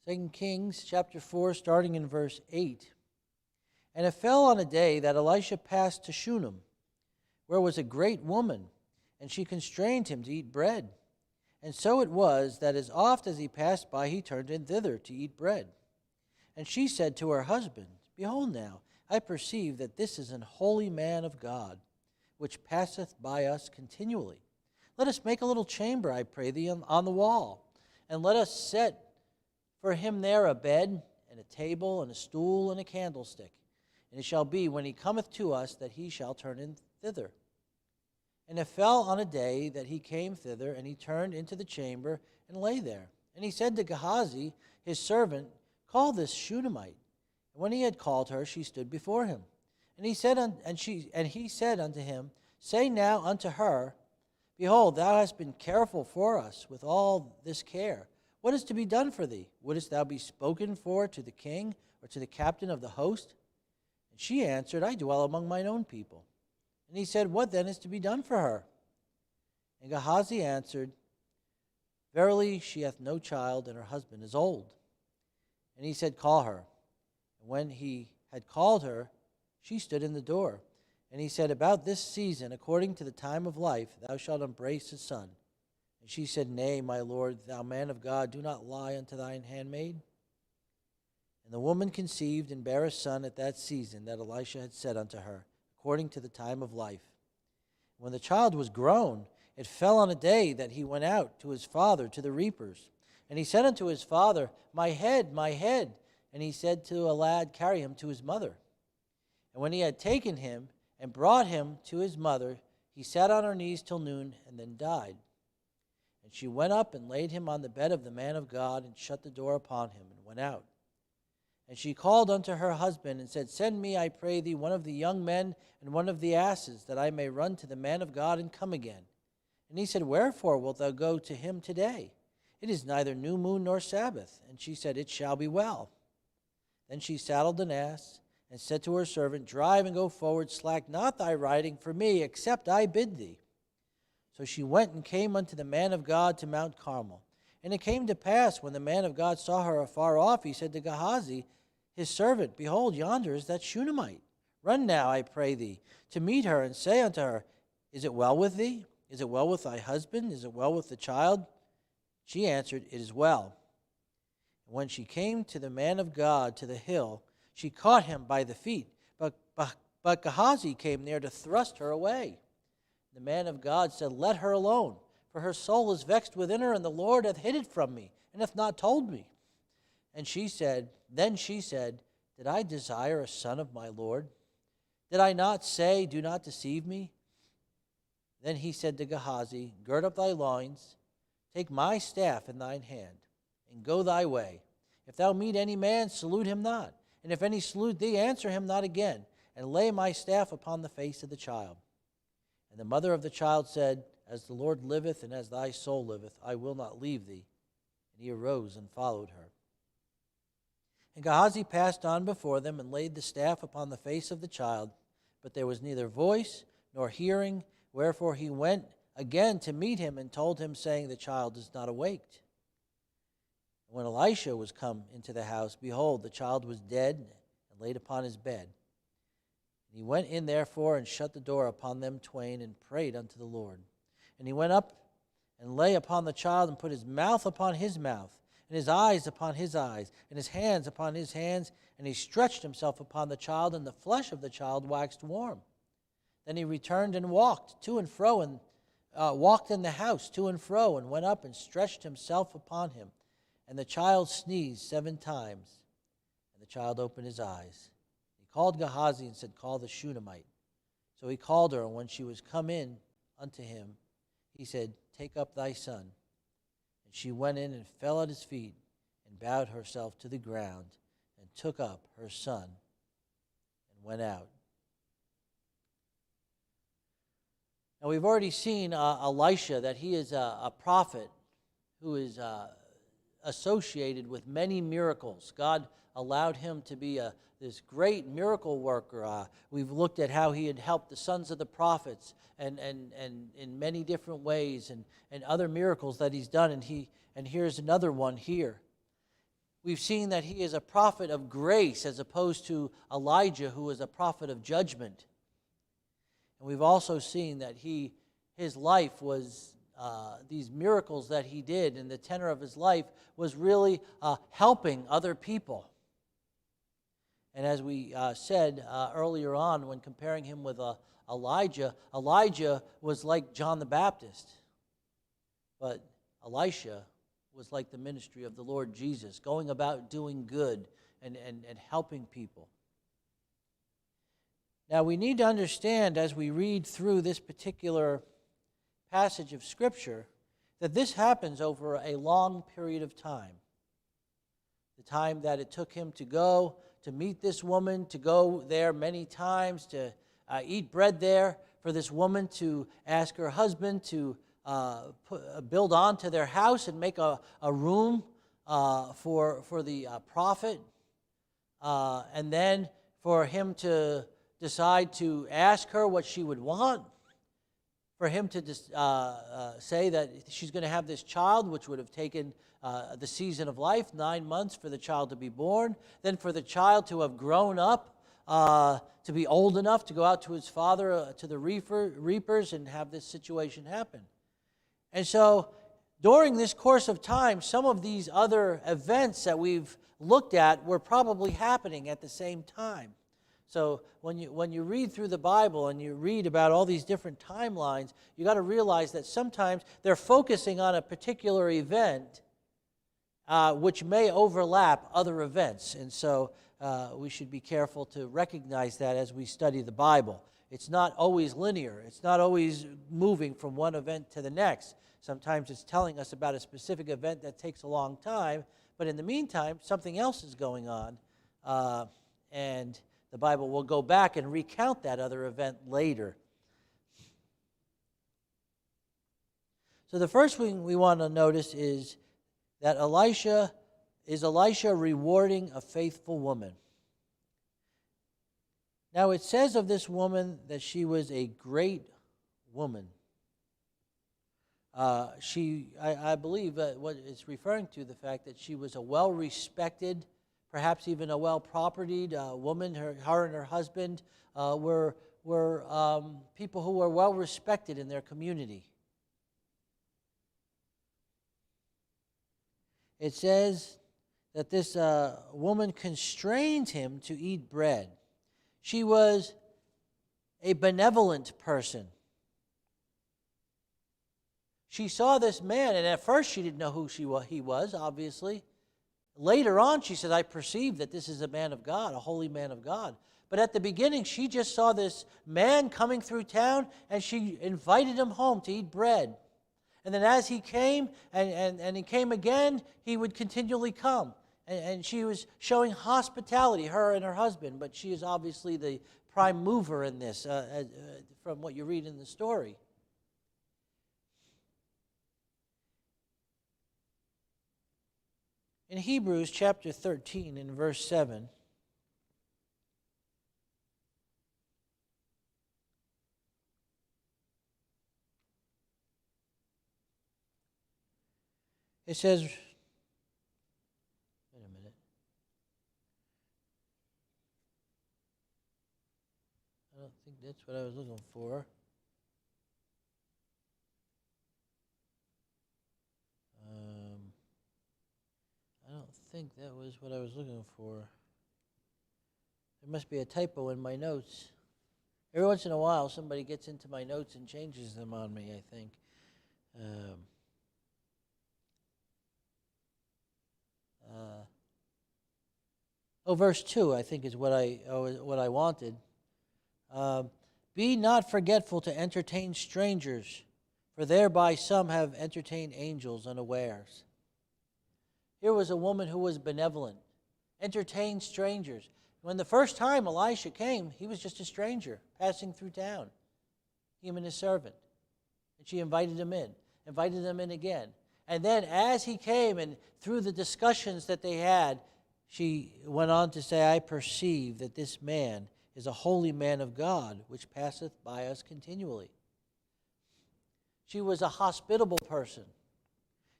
2 Kings chapter 4, starting in verse 8. And it fell on a day that Elisha passed to Shunem, where was a great woman, and she constrained him to eat bread. And so it was that as oft as he passed by, he turned in thither to eat bread. And she said to her husband, Behold now, I perceive that this is an holy man of God, which passeth by us continually. Let us make a little chamber, I pray thee, on the wall, and let us set for him there a bed, and a table, and a stool, and a candlestick. And it shall be, when he cometh to us, that he shall turn in thither. And it fell on a day that he came thither, and he turned into the chamber, and lay there. And he said to Gehazi, his servant, Call this Shunammite. And when he had called her, she stood before him. And he said unto him, Say now unto her, Behold, thou hast been careful for us with all this care. What is to be done for thee? Wouldest thou be spoken for to the king, or to the captain of the host? And she answered, I dwell among mine own people. And he said, What then is to be done for her? And Gehazi answered, Verily she hath no child, and her husband is old. And he said, Call her. And when he had called her, she stood in the door. And he said, About this season, according to the time of life, thou shalt embrace a son. And she said, Nay, my lord, thou man of God, do not lie unto thine handmaid. And the woman conceived and bare a son at that season that Elisha had said unto her, according to the time of life. When the child was grown, it fell on a day that he went out to his father to the reapers. And he said unto his father, My head, my head. And he said to a lad, Carry him to his mother. And when he had taken him and brought him to his mother, he sat on her knees till noon, and then died. And she went up and laid him on the bed of the man of God, and shut the door upon him, and went out. And she called unto her husband, and said, Send me, I pray thee, one of the young men, and one of the asses, that I may run to the man of God, and come again. And he said, Wherefore wilt thou go to him today? It is neither new moon nor Sabbath. And she said, It shall be well. Then she saddled an ass, and said to her servant, Drive and go forward, slack not thy riding for me, except I bid thee. So she went and came unto the man of God to Mount Carmel. And it came to pass, when the man of God saw her afar off, he said to Gehazi, his servant, Behold, yonder is that Shunammite. Run now, I pray thee, to meet her, and say unto her, Is it well with thee? Is it well with thy husband? Is it well with the child? She answered, It is well. And when she came to the man of God to the hill, she caught him by the feet. But Gehazi came near to thrust her away. The man of God said, Let her alone, for her soul is vexed within her, and the Lord hath hid it from me, and hath not told me. And then she said, Did I desire a son of my Lord? Did I not say, Do not deceive me? Then he said to Gehazi, Gird up thy loins, take my staff in thine hand, and go thy way. If thou meet any man, salute him not. And if any salute thee, answer him not again, and lay my staff upon the face of the child. And the mother of the child said, As the Lord liveth, and as thy soul liveth, I will not leave thee. And he arose and followed her. And Gehazi passed on before them, and laid the staff upon the face of the child. But there was neither voice nor hearing, wherefore he went again to meet him, and told him, saying, The child is not awaked. And when Elisha was come into the house, behold, the child was dead, and laid upon his bed. And he went in therefore, and shut the door upon them twain, and prayed unto the Lord. And he went up and lay upon the child, and put his mouth upon his mouth, and his eyes upon his eyes, and his hands upon his hands, and he stretched himself upon the child, and the flesh of the child waxed warm. Then he returned and walked to and fro, and walked in the house to and fro, and went up and stretched himself upon him. And the child sneezed 7 times, and the child opened his eyes. He called Gehazi and said, Call the Shunammite. So he called her, and when she was come in unto him, he said, Take up thy son. And she went in and fell at his feet, and bowed herself to the ground, and took up her son, and went out. Now we've already seen Elisha, that he is a prophet who is associated with many miracles. God allowed him to be this great miracle worker. We've looked at how he had helped the sons of the prophets and in many different ways, and other miracles that he's done. And here's another one here. We've seen that he is a prophet of grace as opposed to Elijah, who was a prophet of judgment. And we've also seen that his life was, these miracles that he did, and the tenor of his life was really helping other people. And as we said earlier on, when comparing him with Elijah, Elijah was like John the Baptist. But Elisha was like the ministry of the Lord Jesus, going about doing good and helping people. Now we need to understand as we read through this particular passage of Scripture that this happens over a long period of time. The time that it took him to go to meet this woman, to go there many times, to eat bread there, for this woman to ask her husband to build onto their house and make a room for the prophet, and then for him to decide to ask her what she would want, for him to say that she's going to have this child, which would have taken the season of life, 9 months for the child to be born, then for the child to have grown up, to be old enough to go out to his father, to the reapers, and have this situation happen. And so during this course of time, some of these other events that we've looked at were probably happening at the same time. So when you read through the Bible and you read about all these different timelines, you got to realize that sometimes they're focusing on a particular event which may overlap other events. And so we should be careful to recognize that as we study the Bible. It's not always linear. It's not always moving from one event to the next. Sometimes it's telling us about a specific event that takes a long time, but in the meantime, something else is going on, and the Bible will go back and recount that other event later. So the first thing we want to notice is that Elisha rewarding a faithful woman. Now it says of this woman that she was a great woman. I believe that what it's referring to, the fact that she was a well-respected, perhaps even a well-propertied woman. Her and her husband were people who were well-respected in their community. It says that this woman constrained him to eat bread. She was a benevolent person. She saw this man, and at first she didn't know who he was, obviously. Later on, she said, I perceive that this is a man of God, a holy man of God. But at the beginning, she just saw this man coming through town, and she invited him home to eat bread. And then as he came, and he came again, he would continually come. And she was showing hospitality, her and her husband, but she is obviously the prime mover in this, from what you read in the story. In Hebrews chapter 13 and verse 7, it says, wait a minute. I don't think that's what I was looking for. I don't think that was what I was looking for. There must be a typo in my notes. Every once in a while, somebody gets into my notes and changes them on me, I think. Verse 2, I think, is what I wanted. Be not forgetful to entertain strangers, for thereby some have entertained angels unawares. Here was a woman who was benevolent, entertained strangers. When the first time Elisha came, he was just a stranger passing through town, him and his servant. And she invited him in again. And then as he came and through the discussions that they had, she went on to say, I perceive that this man is a holy man of God, which passeth by us continually. She was a hospitable person.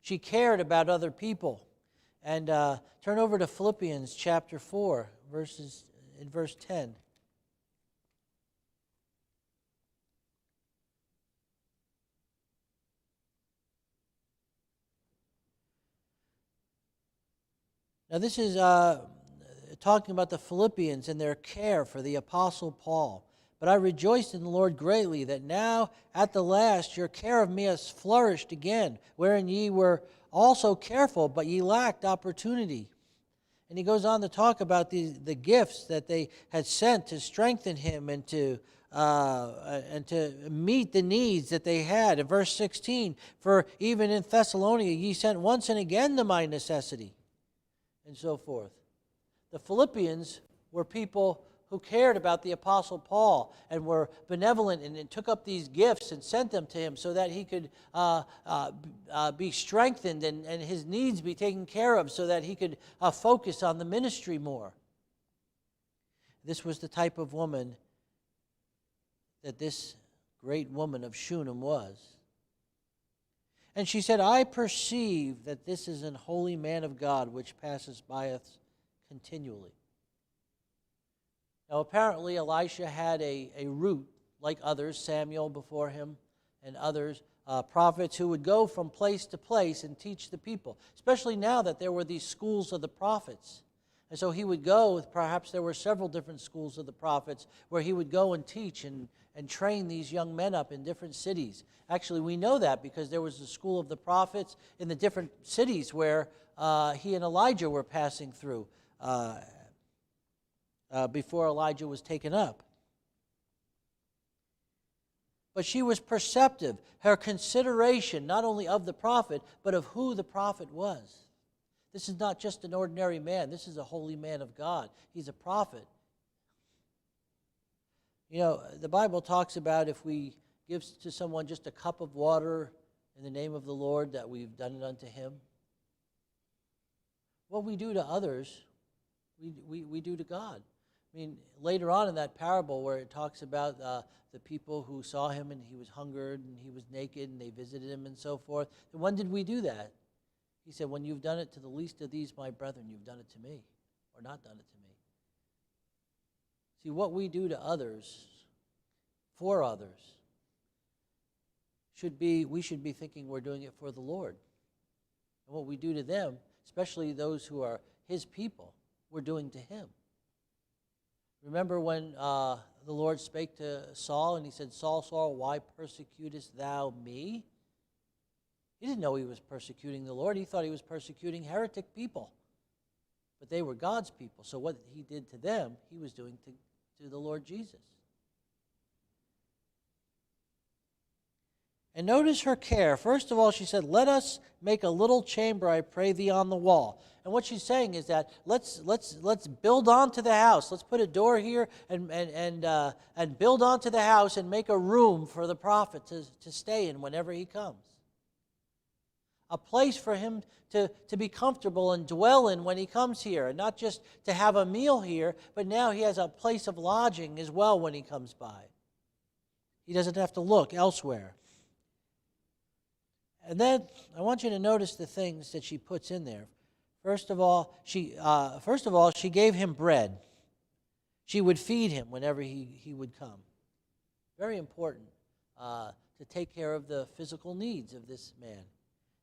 She cared about other people. And turn over to Philippians chapter 4, verse 10. Now this is talking about the Philippians and their care for the Apostle Paul. But I rejoiced in the Lord greatly that now at the last your care of me has flourished again, wherein ye were also careful, but ye lacked opportunity. And he goes on to talk about the gifts that they had sent to strengthen him and to meet the needs that they had. In verse 16, for even in Thessalonica ye sent once and again to my necessity, and so forth. The Philippians were people who cared about the Apostle Paul and were benevolent and took up these gifts and sent them to him so that he could be strengthened and his needs be taken care of so that he could focus on the ministry more. This was the type of woman that this great woman of Shunem was. And she said, I perceive that this is an holy man of God which passes by us continually. Now, apparently, Elisha had a route, like others, Samuel before him and others, prophets who would go from place to place and teach the people, especially now that there were these schools of the prophets. And so he would go, perhaps there were several different schools of the prophets, where he would go and teach and train these young men up in different cities. Actually, we know that because there was the school of the prophets in the different cities where he and Elijah were passing through before Elijah was taken up. But she was perceptive. Her consideration, not only of the prophet, but of who the prophet was. This is not just an ordinary man. This is a holy man of God. He's a prophet. You know, the Bible talks about if we give to someone just a cup of water in the name of the Lord, that we've done it unto him. What we do to others, we do to God. I mean, later on in that parable where it talks about the people who saw him and he was hungered and he was naked and they visited him and so forth. And when did we do that? He said, when you've done it to the least of these, my brethren, you've done it to me, or not done it to me. See, what we do to others, for others, we should be thinking we're doing it for the Lord. And what we do to them, especially those who are his people, we're doing to him. Remember when the Lord spake to Saul and he said, Saul, Saul, why persecutest thou me? He didn't know he was persecuting the Lord. He thought he was persecuting heretic people. But they were God's people. So what he did to them, he was doing to the Lord Jesus. And notice her care. First of all, she said, let us make a little chamber, I pray thee, on the wall. And what she's saying is that let's build onto the house. Let's put a door here and build onto the house and make a room for the prophet to stay in whenever he comes. A place for him to be comfortable and dwell in when he comes here. And not just to have a meal here, but now he has a place of lodging as well when he comes by. He doesn't have to look elsewhere. And then I want you to notice the things that she puts in there. First of all, she gave him bread. She would feed him whenever he would come. Very important to take care of the physical needs of this man.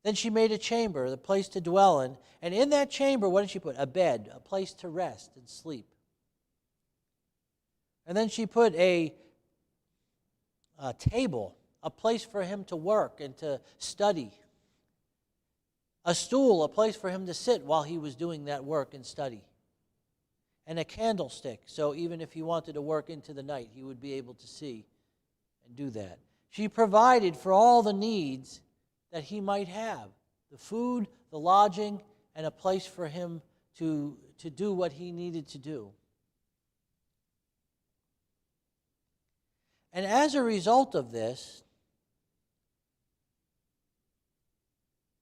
Then she made a chamber, the place to dwell in. And in that chamber, what did she put? A bed, a place to rest and sleep. And then she put a table, a place for him to work and to study. A stool, a place for him to sit while he was doing that work and study. And a candlestick, so even if he wanted to work into the night, he would be able to see and do that. She provided for all the needs that he might have. The food, the lodging, and a place for him to do what he needed to do. And as a result of this,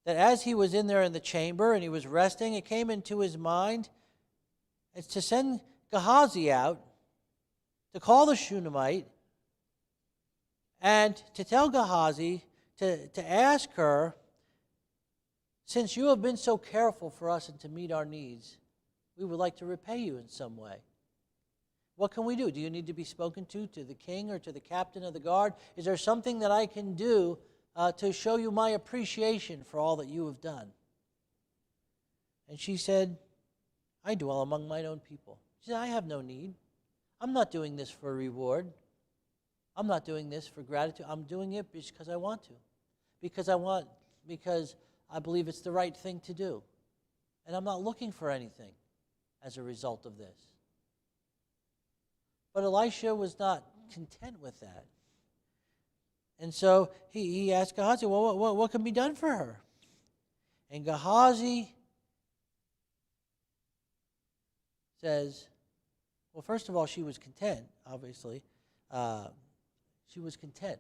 that as he was in there in the chamber and he was resting, it came into his mind it's to send Gehazi out to call the Shunammite and to tell Gehazi to ask her Since you have been so careful for us and to meet our needs, we would like to repay you in some way. What can we do? Do you need to be spoken to the king or to the captain of the guard? Is there something that I can do to show you my appreciation for all that you have done? And she said, I dwell among mine own people. She said, I have no need. I'm not doing this for a reward. I'm not doing this for gratitude. I'm doing it because I want to. Because I believe it's the right thing to do. And I'm not looking for anything as a result of this. But Elisha was not content with that. And so he asked Gehazi, well, what can be done for her? And Gehazi says, well, first of all, she was content, obviously. She was content.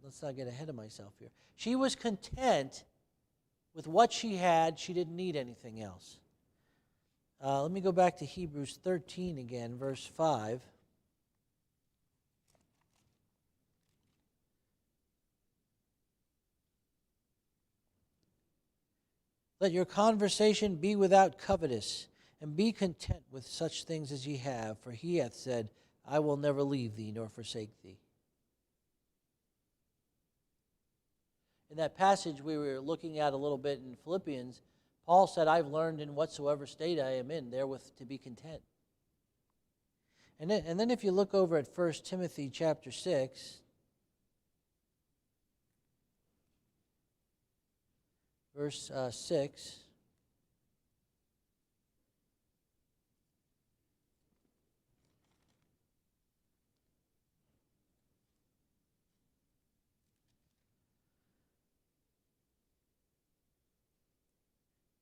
Let's not get ahead of myself here. She was content with what she had. She didn't need anything else. Let me go back to Hebrews 13 again, verse 5. Let your conversation be without covetous, and be content with such things as ye have, for he hath said, I will never leave thee nor forsake thee. In that passage we were looking at a little bit in Philippians, Paul said, I've learned in whatsoever state I am in, therewith to be content. And then if you look over at 1 Timothy chapter 6, verse 6,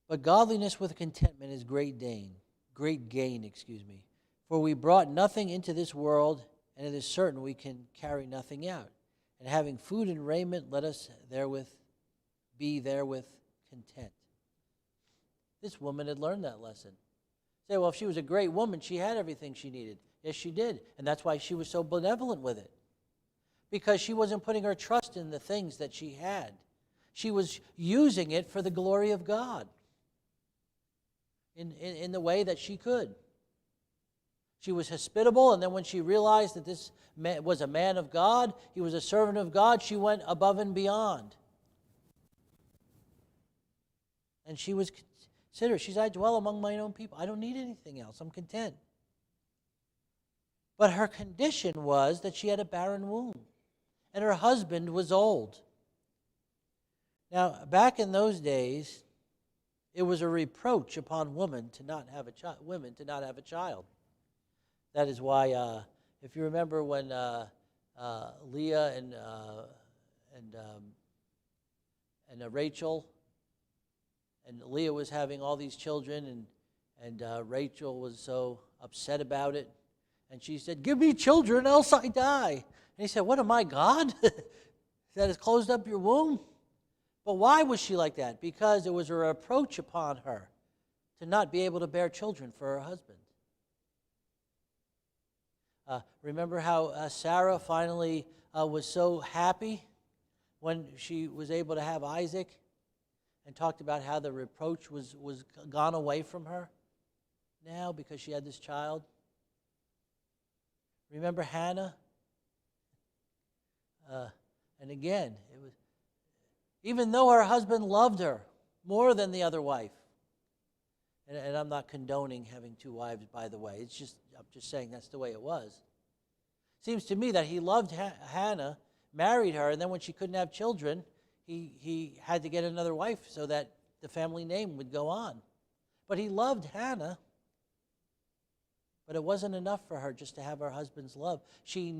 but godliness with contentment is great gain. For we brought nothing into this world, and it is certain we can carry nothing out. And having food and raiment, let us be therewith content. This woman had learned that lesson. Say, well, if she was a great woman, she had everything she needed. Yes, she did. And that's why she was so benevolent with it. Because she wasn't putting her trust in the things that she had. She was using it for the glory of God in the way that she could. She was hospitable, and then when she realized that this man was a man of God, he was a servant of God, she went above and beyond. And she was considerate. She said, I dwell among mine own people. I don't need anything else. I'm content. But her condition was that she had a barren womb, and her husband was old. Now, back in those days, it was a reproach upon women to not have a child. That is why, if you remember when Leah and Rachel, and Leah was having all these children, and Rachel was so upset about it, and she said, "Give me children, else I die." And he said, "What am I, God, that has closed up your womb?" But why was she like that? Because it was a reproach upon her to not be able to bear children for her husband. Remember how Sarah finally was so happy when she was able to have Isaac, and talked about how the reproach was gone away from her now because she had this child? Remember Hannah? And again, it was, even though her husband loved her more than the other wife, and I'm not condoning having two wives, by the way. I'm just saying that's the way it was. Seems to me that he loved Hannah, married her, and then when she couldn't have children, he had to get another wife so that the family name would go on. But he loved Hannah, but it wasn't enough for her just to have her husband's love. She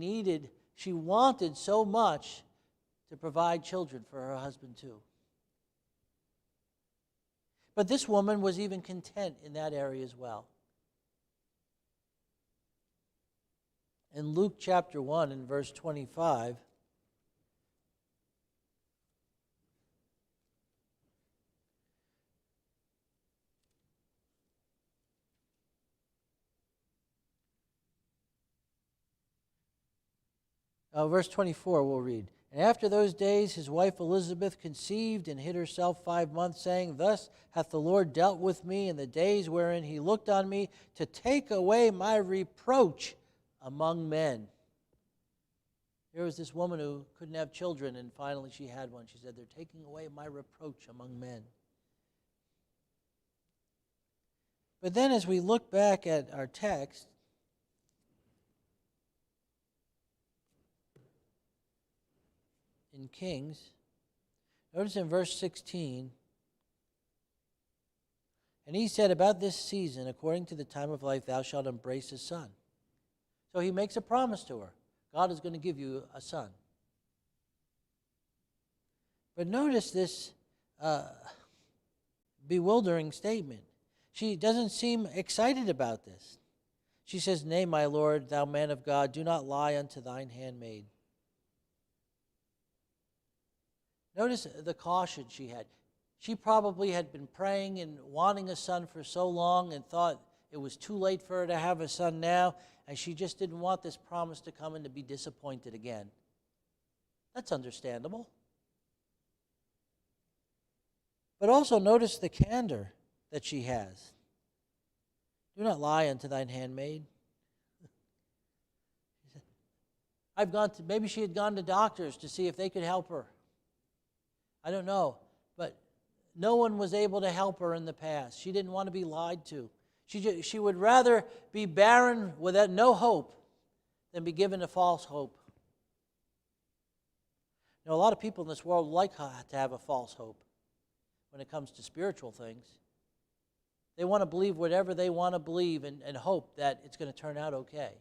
wanted so much to provide children for her husband too. But this woman was even content in that area as well. In Luke chapter 1 and verse 25, verse 24 we'll read. And after those days his wife Elizabeth conceived and hid herself 5 months, saying, Thus hath the Lord dealt with me in the days wherein he looked on me to take away my reproach among men. There was this woman who couldn't have children, and finally she had one. She said, They're taking away my reproach among men. But then as we look back at our text, in Kings, notice in verse 16, and he said, About this season, according to the time of life, thou shalt embrace a son. So he makes a promise to her. God is going to give you a son. But notice this bewildering statement. She doesn't seem excited about this. She says, Nay, my Lord, thou man of God, do not lie unto thine handmaid. Notice the caution she had. She probably had been praying and wanting a son for so long and thought it was too late for her to have a son now, and she just didn't want this promise to come and to be disappointed again. That's understandable. But also notice the candor that she has. Do not lie unto thine handmaid. Maybe she had gone to doctors to see if they could help her. I don't know, but no one was able to help her in the past. She didn't want to be lied to. She would rather be barren without no hope than be given a false hope. Now, a lot of people in this world like to have a false hope when it comes to spiritual things. They want to believe whatever they want to believe and hope that it's going to turn out okay.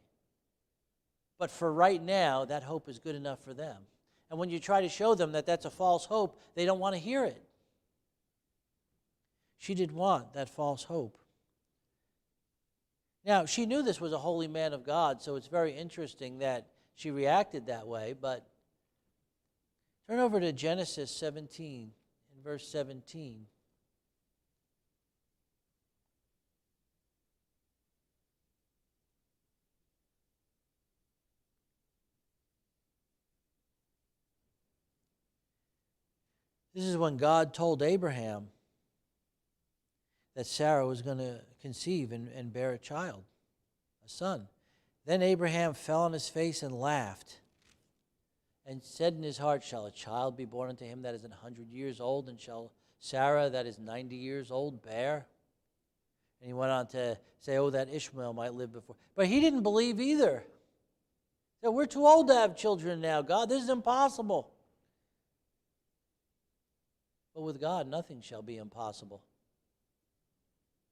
But for right now, that hope is good enough for them. And when you try to show them that that's a false hope, they don't want to hear it. She didn't want that false hope. Now, she knew this was a holy man of God, so it's very interesting that she reacted that way. But turn over to Genesis 17, in verse 17. This is when God told Abraham that Sarah was going to conceive and bear a child, a son. Then Abraham fell on his face and laughed, and said in his heart, Shall a child be born unto him that is 100 years old, and shall Sarah that is 90 years old bear? And he went on to say, that Ishmael might live before. But he didn't believe either. He said, We're too old to have children now, God. This is impossible. But with God, nothing shall be impossible.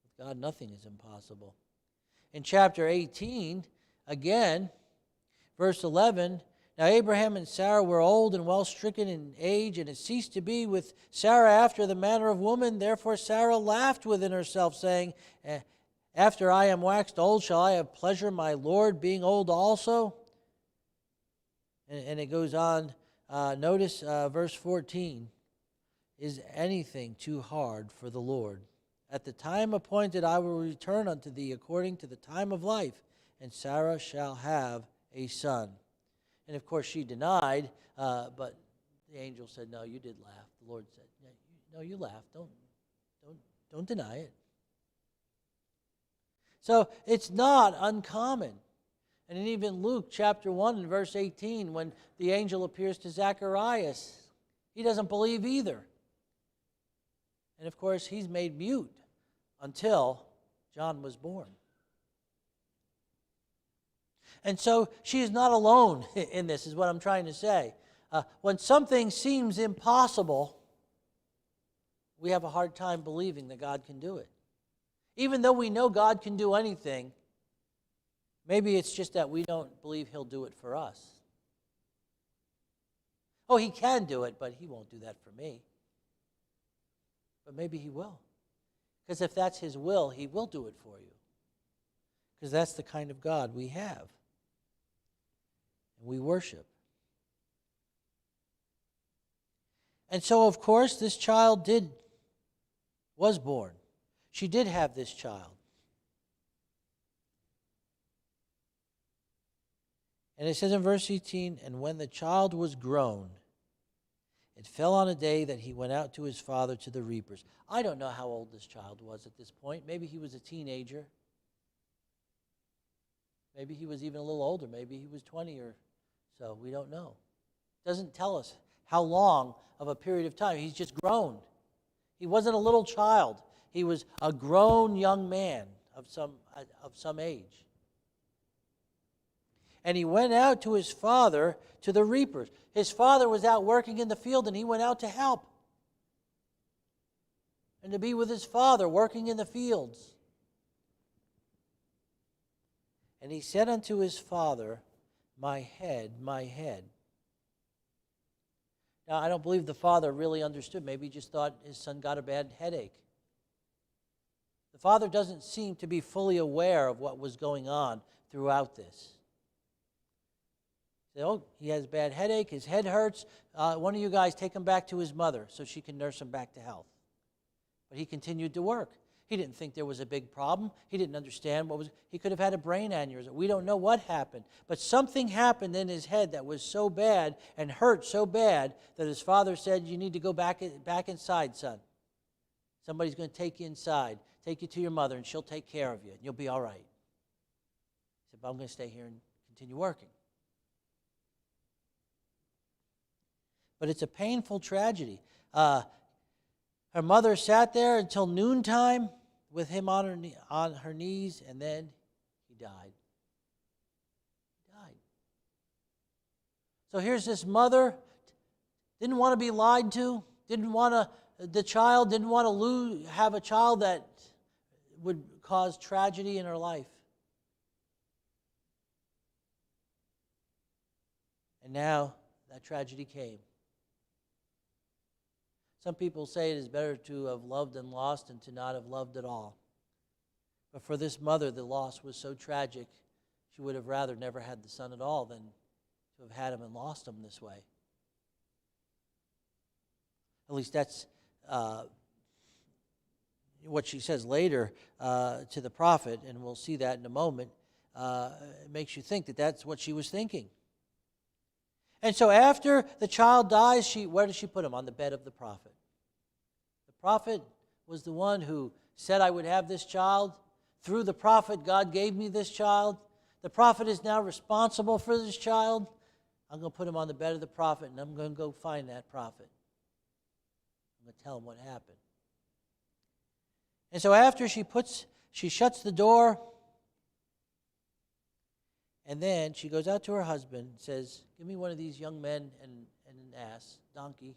With God, nothing is impossible. In chapter 18, again, verse 11, Now Abraham and Sarah were old and well stricken in age, and it ceased to be with Sarah after the manner of woman. Therefore Sarah laughed within herself, saying, After I am waxed old, shall I have pleasure, my Lord, being old also? And it goes on. Notice verse 14. Is anything too hard for the Lord? At the time appointed I will return unto thee according to the time of life, and Sarah shall have a son. And of course she denied, but the angel said, No, you did laugh. The Lord said, No, you laughed. Don't deny it. So it's not uncommon. And in even Luke chapter 1 and verse 18, when the angel appears to Zacharias, he doesn't believe either. And of course, he's made mute until John was born. And so she is not alone in this, is what I'm trying to say. When something seems impossible, we have a hard time believing that God can do it. Even though we know God can do anything, maybe it's just that we don't believe he'll do it for us. Oh, he can do it, but he won't do that for me. But maybe he will. Because if that's his will, he will do it for you. Because that's the kind of God we have. And we worship. And so, of course, this child was born. She did have this child. And it says in verse 18, And when the child was grown, It fell on a day that he went out to his father to the reapers. I don't know how old this child was at this point. Maybe he was a teenager. Maybe he was even a little older. Maybe he was 20 or so. We don't know. It doesn't tell us how long of a period of time. He's just grown. He wasn't a little child. He was a grown young man of some age. And he went out to his father to the reapers. His father was out working in the field, and he went out to help. And to be with his father working in the fields. And he said unto his father, my head, my head. Now, I don't believe the father really understood. Maybe he just thought his son got a bad headache. The father doesn't seem to be fully aware of what was going on throughout this. He said, oh, he has a bad headache, his head hurts. One of you guys take him back to his mother so she can nurse him back to health. But he continued to work. He didn't think there was a big problem. He didn't understand he could have had a brain aneurysm. We don't know what happened. But something happened in his head that was so bad and hurt so bad that his father said, you need to go back inside, son. Somebody's going to take you inside, take you to your mother, and she'll take care of you, and you'll be all right. He said, but I'm going to stay here and continue working. But it's a painful tragedy. Her mother sat there until noontime with him on her knees, and then he died. He died. So here's this mother, didn't want to be lied to, the child didn't want to have a child that would cause tragedy in her life. And now that tragedy came. Some people say it is better to have loved and lost than to not have loved at all. But for this mother, the loss was so tragic, she would have rather never had the son at all than to have had him and lost him this way. At least that's what she says later to the prophet, and we'll see that in a moment. It makes you think that that's what she was thinking. And so after the child dies, where does she put him? On the bed of the prophet. The prophet was the one who said, I would have this child. Through the prophet, God gave me this child. The prophet is now responsible for this child. I'm going to put him on the bed of the prophet, and I'm going to go find that prophet. I'm going to tell him what happened. And so after she shuts the door, and then she goes out to her husband and says, give me one of these young men and an ass, donkey.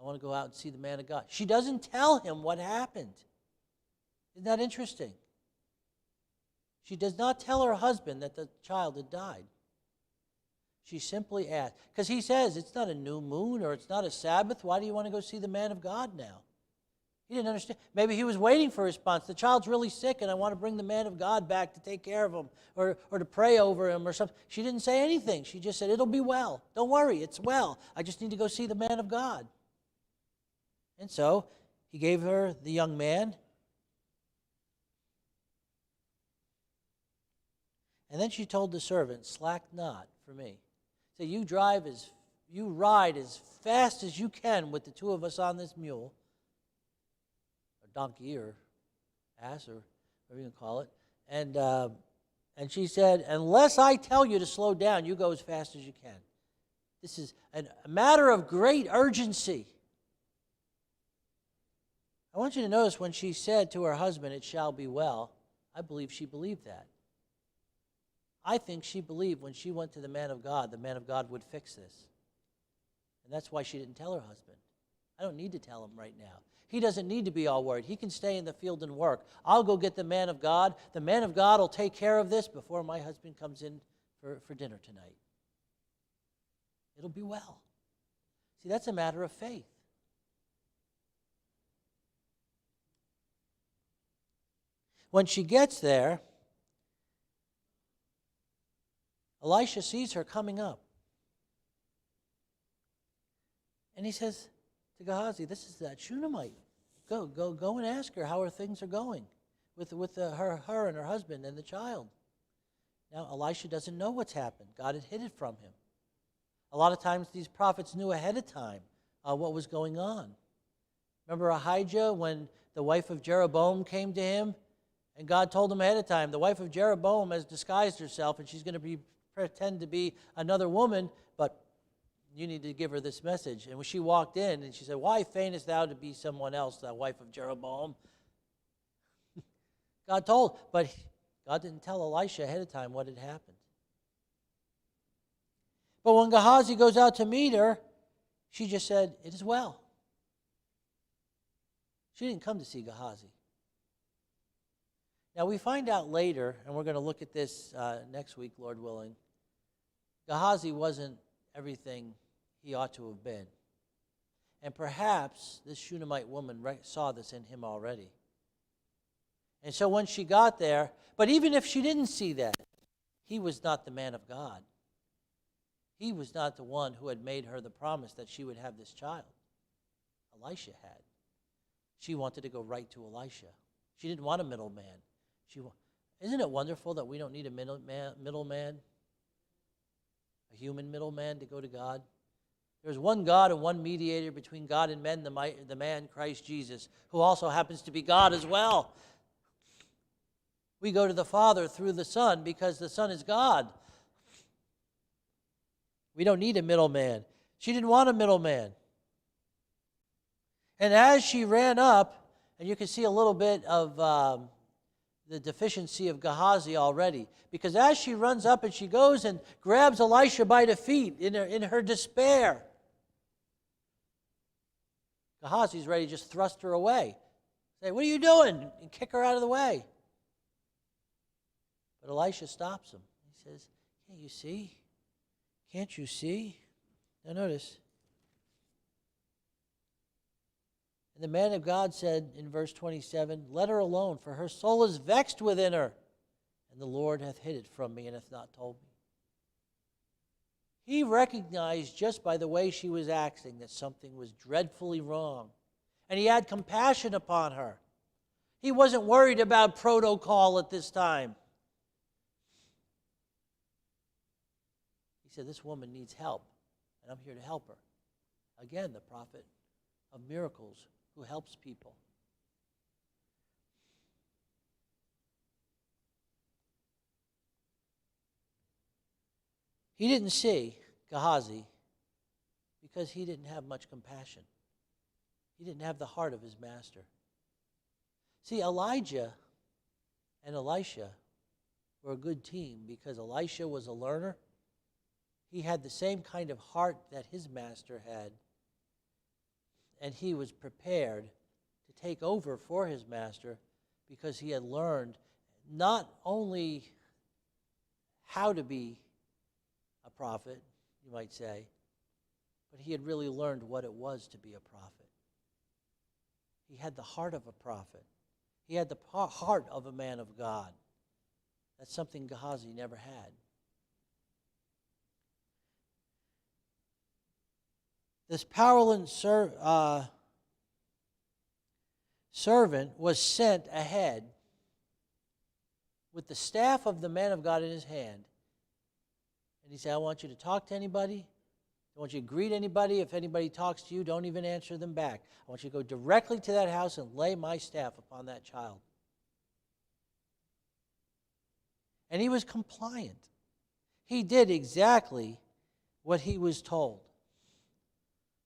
I want to go out and see the man of God. She doesn't tell him what happened. Isn't that interesting? She does not tell her husband that the child had died. She simply asks. Because he says, it's not a new moon or it's not a Sabbath. Why do you want to go see the man of God now? He didn't understand. Maybe he was waiting for a response. The child's really sick and I want to bring the man of God back to take care of him or to pray over him or something. She didn't say anything. She just said, it'll be well. Don't worry, it's well. I just need to go see the man of God. And so he gave her the young man. And then she told the servant, slack not for me. So you ride as fast as you can with the two of us on this mule, or donkey, or ass, or whatever you can call it. And she said, unless I tell you to slow down, you go as fast as you can. This is a matter of great urgency. I want you to notice when she said to her husband, it shall be well, I believe she believed that. I think she believed when she went to the man of God would fix this. And that's why she didn't tell her husband. I don't need to tell him right now. He doesn't need to be all worried. He can stay in the field and work. I'll go get the man of God. The man of God will take care of this before my husband comes in for dinner tonight. It'll be well. See, that's a matter of faith. When she gets there, Elisha sees her coming up. And he says to Gehazi, this is that Shunammite. Go and ask her how her things are going with her and her husband and the child. Now, Elisha doesn't know what's happened. God had hid it from him. A lot of times these prophets knew ahead of time what was going on. Remember Ahijah, when the wife of Jeroboam came to him, and God told him ahead of time, the wife of Jeroboam has disguised herself, and she's going to pretend to be another woman, but you need to give her this message. And when she walked in, and she said, "Why feignest thou to be someone else, the wife of Jeroboam?" But God didn't tell Elisha ahead of time what had happened. But when Gehazi goes out to meet her, she just said, "It is well." She didn't come to see Gehazi. Now we find out later, and we're going to look at this next week, Lord willing, Gehazi wasn't everything he ought to have been. And perhaps this Shunammite woman saw this in him already. And so when she got there, but even if she didn't see that, he was not the man of God. He was not the one who had made her the promise that she would have this child. Elisha had. She wanted to go right to Elisha. She didn't want a middleman. Isn't it wonderful that we don't need a middleman, a human middleman to go to God? There's one God and one mediator between God and men, the man Christ Jesus, who also happens to be God as well. We go to the Father through the Son because the Son is God. We don't need a middleman. She didn't want a middleman. And as she ran up, and you can see a little bit of the deficiency of Gehazi already, because as she runs up and she goes and grabs Elisha by the feet in her despair, Gehazi's ready to just thrust her away. Say, "What are you doing?" And kick her out of the way. But Elisha stops him. He says, "Can't you see? Can't you see?" Now notice. And the man of God said in verse 27, "Let her alone, for her soul is vexed within her, and the Lord hath hid it from me and hath not told me." He recognized just by the way she was acting that something was dreadfully wrong, and he had compassion upon her. He wasn't worried about protocol at this time. He said, "This woman needs help, and I'm here to help her." Again, the prophet of miracles who helps people. He didn't see Gehazi because he didn't have much compassion. He didn't have the heart of his master. See, Elijah and Elisha were a good team because Elisha was a learner. He had the same kind of heart that his master had. And he was prepared to take over for his master because he had learned not only how to be a prophet, you might say, but he had really learned what it was to be a prophet. He had the heart of a prophet. He had the heart of a man of God. That's something Gehazi never had. This powerless servant was sent ahead with the staff of the man of God in his hand. And he said, "I want you to talk to anybody. I want you to greet anybody. If anybody talks to you, don't even answer them back. I want you to go directly to that house and lay my staff upon that child." And he was compliant. He did exactly what he was told.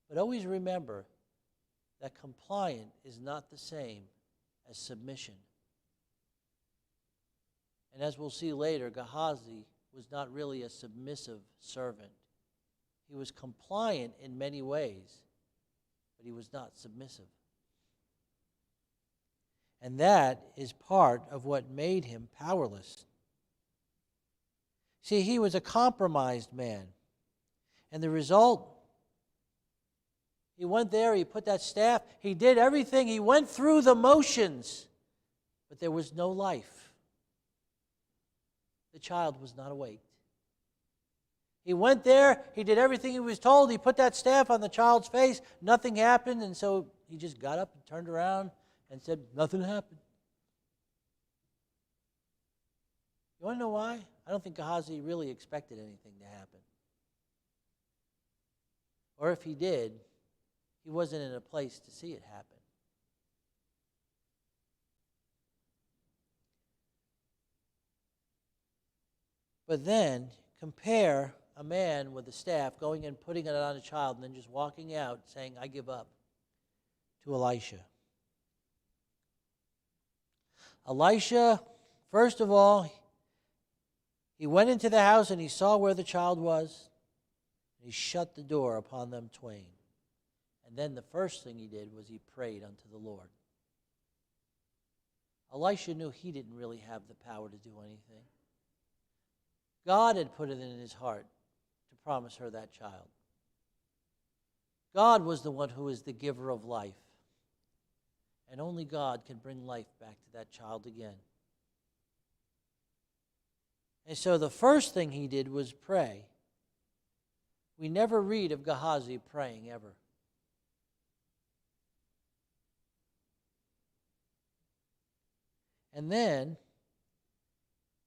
But always remember that compliant is not the same as submission. And as we'll see later, Gehazi was not really a submissive servant. He was compliant in many ways, but he was not submissive. And that is part of what made him powerless. See, he was a compromised man. And the result, he went there, he put that staff, he did everything, he went through the motions, but there was no life. The child was not awake. He went there, he did everything he was told, he put that staff on the child's face, nothing happened, and so he just got up and turned around and said, "Nothing happened." You want to know why? I don't think Gehazi really expected anything to happen. Or if he did, He wasn't in a place to see it happen. But then, compare a man with a staff going and putting it on a child and then just walking out saying, I give up, to Elisha. Elisha, first of all, he went into the house and he saw where the child was. And he shut the door upon them twain. And then the first thing he did was he prayed unto the Lord. Elisha knew he didn't really have the power to do anything. God had put it in his heart to promise her that child. God was the one who is the giver of life. And only God can bring life back to that child again. And so the first thing he did was pray. We never read of Gehazi praying ever. And then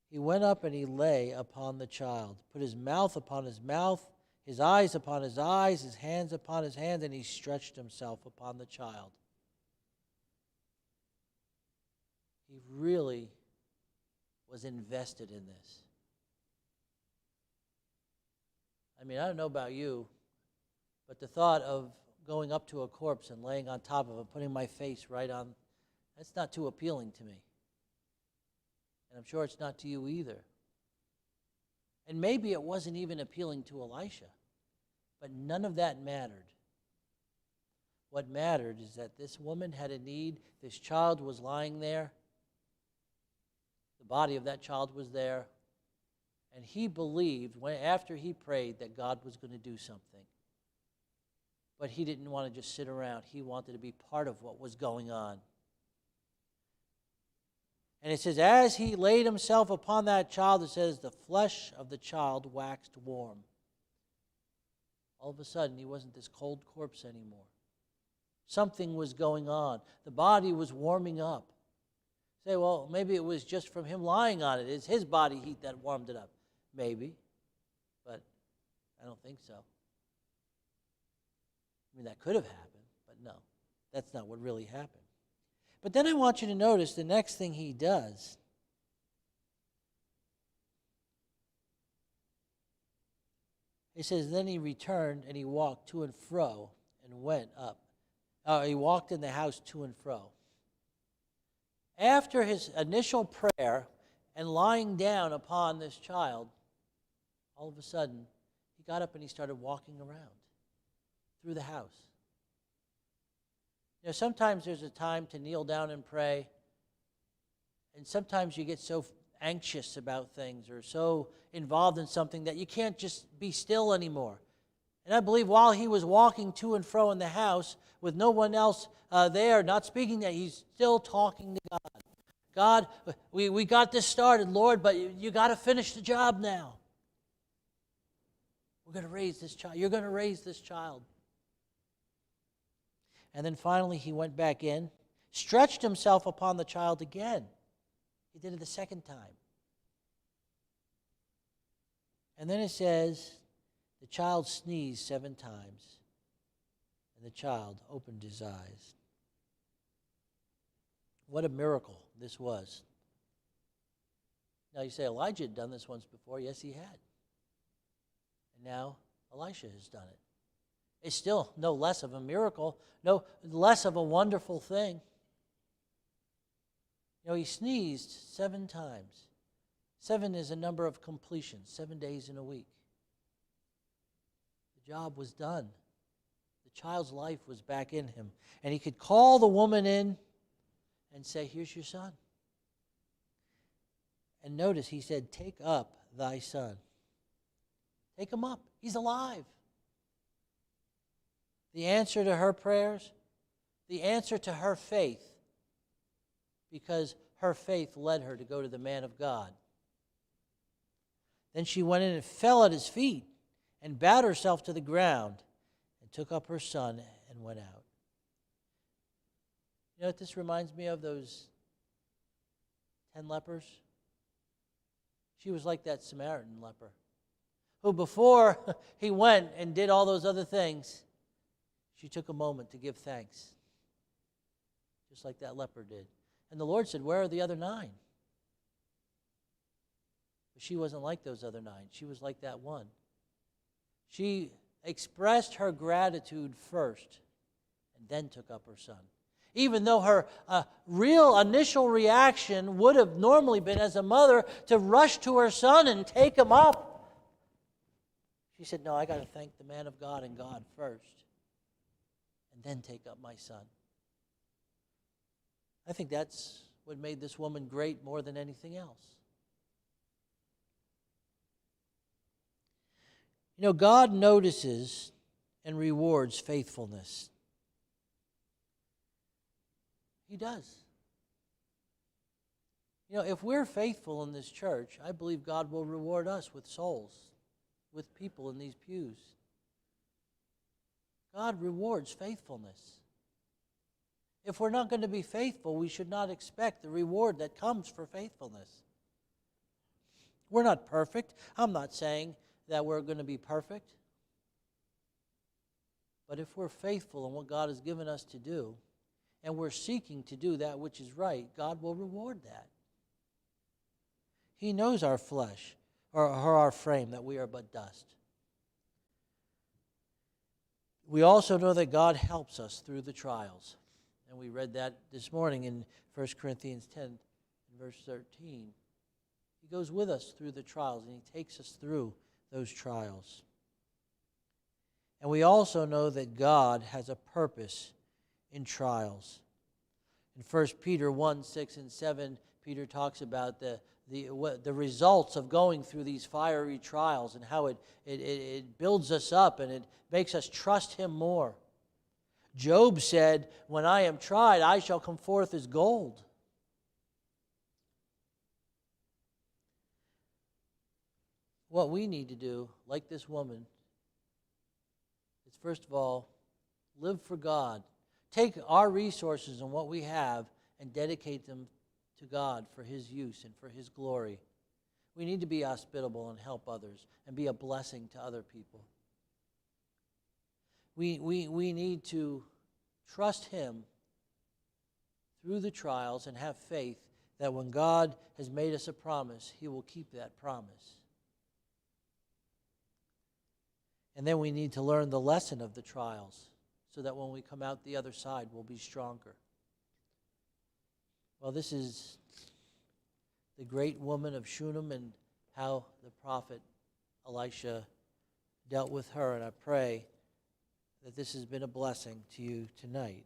he went up and he lay upon the child, put his mouth upon his mouth, his eyes upon his eyes, his hands upon his hands, and he stretched himself upon the child. He really was invested in this. I mean, I don't know about you, but the thought of going up to a corpse and laying on top of it, putting my face right on, that's not too appealing to me. And I'm sure it's not to you either. And maybe it wasn't even appealing to Elisha, but none of that mattered. What mattered is that this woman had a need, this child was lying there, the body of that child was there, and he believed, after he prayed, that God was going to do something. But he didn't want to just sit around. He wanted to be part of what was going on. And it says, as he laid himself upon that child, it says, the flesh of the child waxed warm. All of a sudden, he wasn't this cold corpse anymore. Something was going on. The body was warming up. Say, well, maybe it was just from him lying on it. It's his body heat that warmed it up. Maybe, but I don't think so. I mean, that could have happened, but no, that's not what really happened. But then I want you to notice the next thing he does. It says, then he returned and he walked to and fro and went up. He walked in the house to and fro. After his initial prayer and lying down upon this child, all of a sudden, he got up and he started walking around through the house. You know, sometimes there's a time to kneel down and pray, and sometimes you get so anxious about things or so involved in something that you can't just be still anymore. And I believe while he was walking to and fro in the house with no one else there, not speaking, that he's still talking to God. God, we got this started, Lord, but you got to finish the job now. We're going to raise this child. You're going to raise this child. And then finally he went back in, stretched himself upon the child again. He did it the second time. And then it says, the child sneezed 7 times, and the child opened his eyes. What a miracle this was. Now you say, Elijah had done this once before. Yes, he had. And now Elisha has done it. It's still no less of a miracle, no less of a wonderful thing. You know, he sneezed 7 times. 7 is a number of completion, 7 days in a week. The job was done. The child's life was back in him. And he could call the woman in and say, here's your son. And notice he said, take up thy son. Take him up. He's alive. The answer to her prayers, the answer to her faith, because her faith led her to go to the man of God. Then she went in and fell at his feet and bowed herself to the ground and took up her son and went out. You know what this reminds me of? Those 10 lepers? She was like that Samaritan leper, who before he went and did all those other things, she took a moment to give thanks, just like that leper did. And the Lord said, where are the other 9? But she wasn't like those other 9. She was like that one. She expressed her gratitude first and then took up her son. Even though her real initial reaction would have normally been, as a mother, to rush to her son and take him up, she said, no, I got to thank the man of God and God first and then take up my son. I think that's what made this woman great more than anything else. You know, God notices and rewards faithfulness. He does. You know, if we're faithful in this church, I believe God will reward us with souls, with people in these pews. God rewards faithfulness. If we're not going to be faithful, we should not expect the reward that comes for faithfulness. We're not perfect. I'm not saying that we're going to be perfect. But if we're faithful in what God has given us to do, and we're seeking to do that which is right, God will reward that. He knows our flesh, or our frame, that we are but dust. We also know that God helps us through the trials. And we read that this morning in 1 Corinthians 10, verse 13. He goes with us through the trials, and He takes us through those trials. And we also know that God has a purpose in trials. In 1 Peter 1, 6 and 7, Peter talks about the results of going through these fiery trials and how it builds us up and it makes us trust Him more. Job said, when I am tried, I shall come forth as gold. What we need to do, like this woman, is first of all, live for God. Take our resources and what we have and dedicate them to God for His use and for His glory. We need to be hospitable and help others and be a blessing to other people. We need to trust Him through the trials and have faith that when God has made us a promise, He will keep that promise. And then we need to learn the lesson of the trials so that when we come out the other side, we'll be stronger. Well, this is the great woman of Shunem and how the prophet Elisha dealt with her. And I pray that this has been a blessing to you tonight.